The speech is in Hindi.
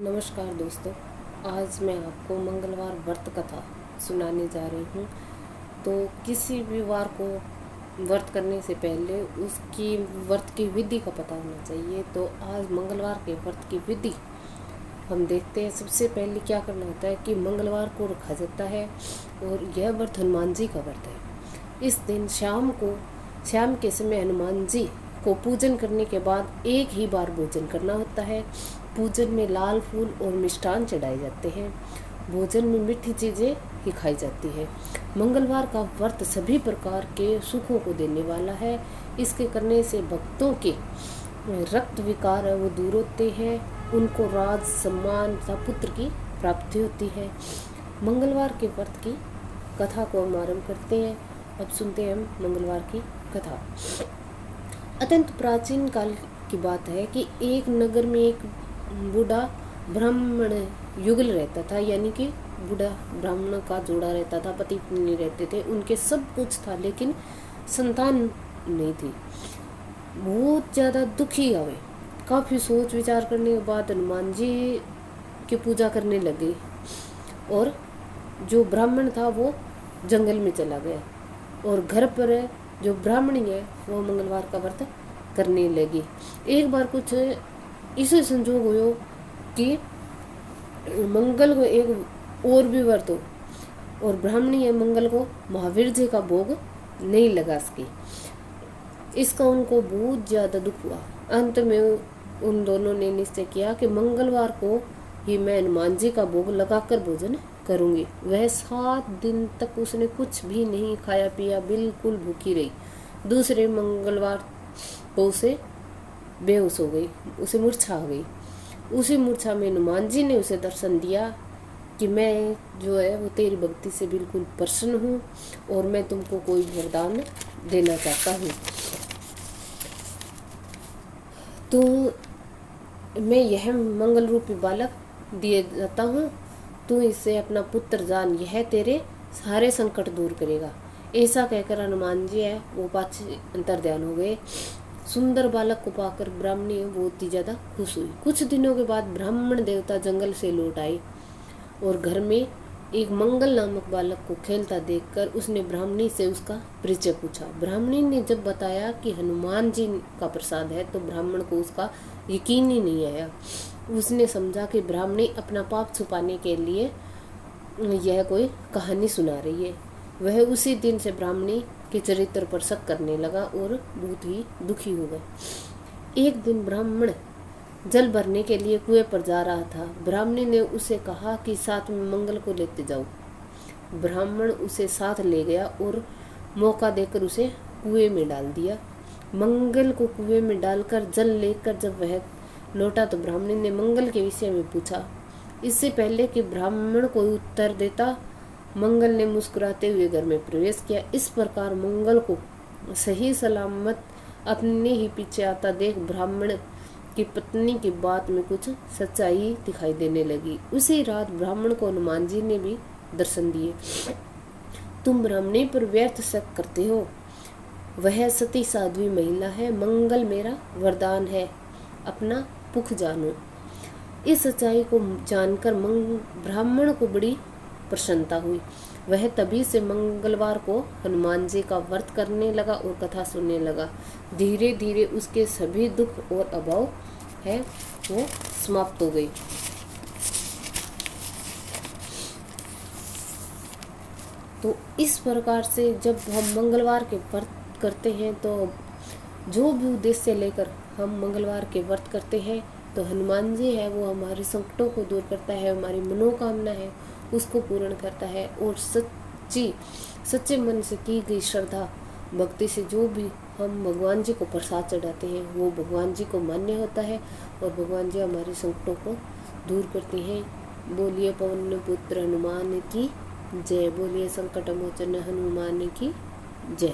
नमस्कार दोस्तों, आज मैं आपको मंगलवार व्रत कथा सुनाने जा रही हूँ। तो किसी भी वार को व्रत करने से पहले उसकी व्रत की विधि का पता होना चाहिए। तो आज मंगलवार के व्रत की विधि हम देखते हैं। सबसे पहले क्या करना होता है कि मंगलवार को रखा जाता है और यह व्रत हनुमान जी का व्रत है। इस दिन शाम के समय हनुमान जी को पूजन करने के बाद एक ही बार भोजन करना होता है। पूजन में लाल फूल और मिष्ठान चढ़ाए जाते हैं। भोजन में मीठी चीज़ें ही खाई जाती है। मंगलवार का व्रत सभी प्रकार के सुखों को देने वाला है। इसके करने से भक्तों के रक्त विकार है वो दूर होते हैं। उनको राज सम्मान तथा पुत्र की प्राप्ति होती है। मंगलवार के व्रत की कथा को हम आरम्भ करते हैं। अब सुनते हैं हम मंगलवार की कथा। अत्यंत प्राचीन काल की बात है कि एक नगर में एक बूढ़ा ब्राह्मण युगल रहता था, यानी कि बूढ़ा ब्राह्मण का जोड़ा रहता था, पति पत्नी रहते थे, उनके सब कुछ था लेकिन संतान नहीं थी। बहुत ज़्यादा दुखी हुए। काफ़ी सोच विचार करने के बाद हनुमान जी की पूजा करने लगे और जो ब्राह्मण था वो जंगल में चला गया और घर पर जो ब्राह्मणी है वो मंगलवार का व्रत करने लगी। एक बार कुछ इसे संजोग हुआ कि मंगल को एक और भी व्रत हो और ब्राह्मणी है मंगल को महावीर जी का भोग नहीं लगा सकी। इसका उनको बहुत ज़्यादा दुख हुआ। अंत में उन दोनों ने निश्चय किया कि मंगलवार को ही मैं हनुमान जी का भोग लगाकर भोजन करूंगी। वह 7 दिन तक उसने कुछ भी नहीं खाया पिया, बिल्कुल भूखी रही। दूसरे मंगलवार को उसे बेहोश हो गई, उसे मूर्छा आ गई। उसी मूर्छा में हनुमान जी ने उसे दर्शन दिया कि मैं जो है वो तेरी भक्ति से बिल्कुल प्रसन्न हूँ और मैं तुमको कोई वरदान देना चाहता हूँ। तो मैं यह मंगल रूपी बालक दिए जाता हूँ, तू इसे अपना पुत्र जान, यह तेरे सारे संकट दूर करेगा। ऐसा कहकर हनुमान जी है वो पाछे अंतर्ध्यान हो गए। सुंदर बालक को पाकर ब्राह्मणी बहुत ही ज़्यादा खुश हुई। कुछ दिनों के बाद ब्राह्मण देवता जंगल से लौट आए और घर में एक मंगल नामक बालक को खेलता देखकर उसने ब्राह्मणी से उसका परिचय पूछा। ब्राह्मणी ने जब बताया कि हनुमान जी का प्रसाद है तो ब्राह्मण को उसका यकीन ही नहीं आया। उसने समझा कि ब्राह्मणी अपना पाप छुपाने के लिए यह कोई कहानी सुना रही है। वह उसी दिन से ब्राह्मणी के चरित्र पर शक करने लगा और बहुत ही दुखी हो गया। एक दिन ब्राह्मण जल भरने के लिए कुएं पर जा रहा था। ब्राह्मणी ने उसे कहा कि साथ में मंगल को लेते जाओ। ब्राह्मण उसे साथ ले गया और मौका देकर उसे कुएं में डाल दिया। मंगल को कुएं में डालकर जल लेकर जब वह लौटा तो ब्राह्मणी ने मंगल के विषय में पूछा। इससे पहले कि ब्राह्मण को उत्तर देता, मंगल ने मुस्कुराते हुए घर में प्रवेश किया। इस प्रकार मंगल को सही सलामत अपने ही पीछे आता देख ब्राह्मण की पत्नी की बात में कुछ सच्चाई दिखाई देने लगी। उसी रात ब्राह्मण को हनुमान जी ने भी दर्शन दिए। तुम ब्राह्मणी पर व्यर्थ शक करते हो, वह सती साध्वी महिला है। मंगल मेरा वरदान है, अपना पुख जानो। इस सच्चाई को जानकर ब्राह्मण को बड़ी प्रसन्नता हुई। वह तभी से मंगलवार को हनुमान जी का व्रत करने लगा और कथा सुनने लगा। धीरे धीरे उसके सभी दुख और अभाव है वो समाप्त हो गई। तो इस प्रकार से जब हम मंगलवार के व्रत करते हैं तो जो भी उद्देश्य लेकर हम मंगलवार के व्रत करते हैं तो हनुमान जी है वो हमारे संकटों को दूर करता है, हमारी मनोकामना है उसको पूर्ण करता है और सच्चे मन से की गई श्रद्धा भक्ति से जो भी हम भगवान जी को प्रसाद चढ़ाते हैं वो भगवान जी को मान्य होता है और भगवान जी हमारे संकटों को दूर करते हैं। बोलिए पवन पुत्र हनुमान की जय, बोलिए संकट मोचन हनुमान की जय।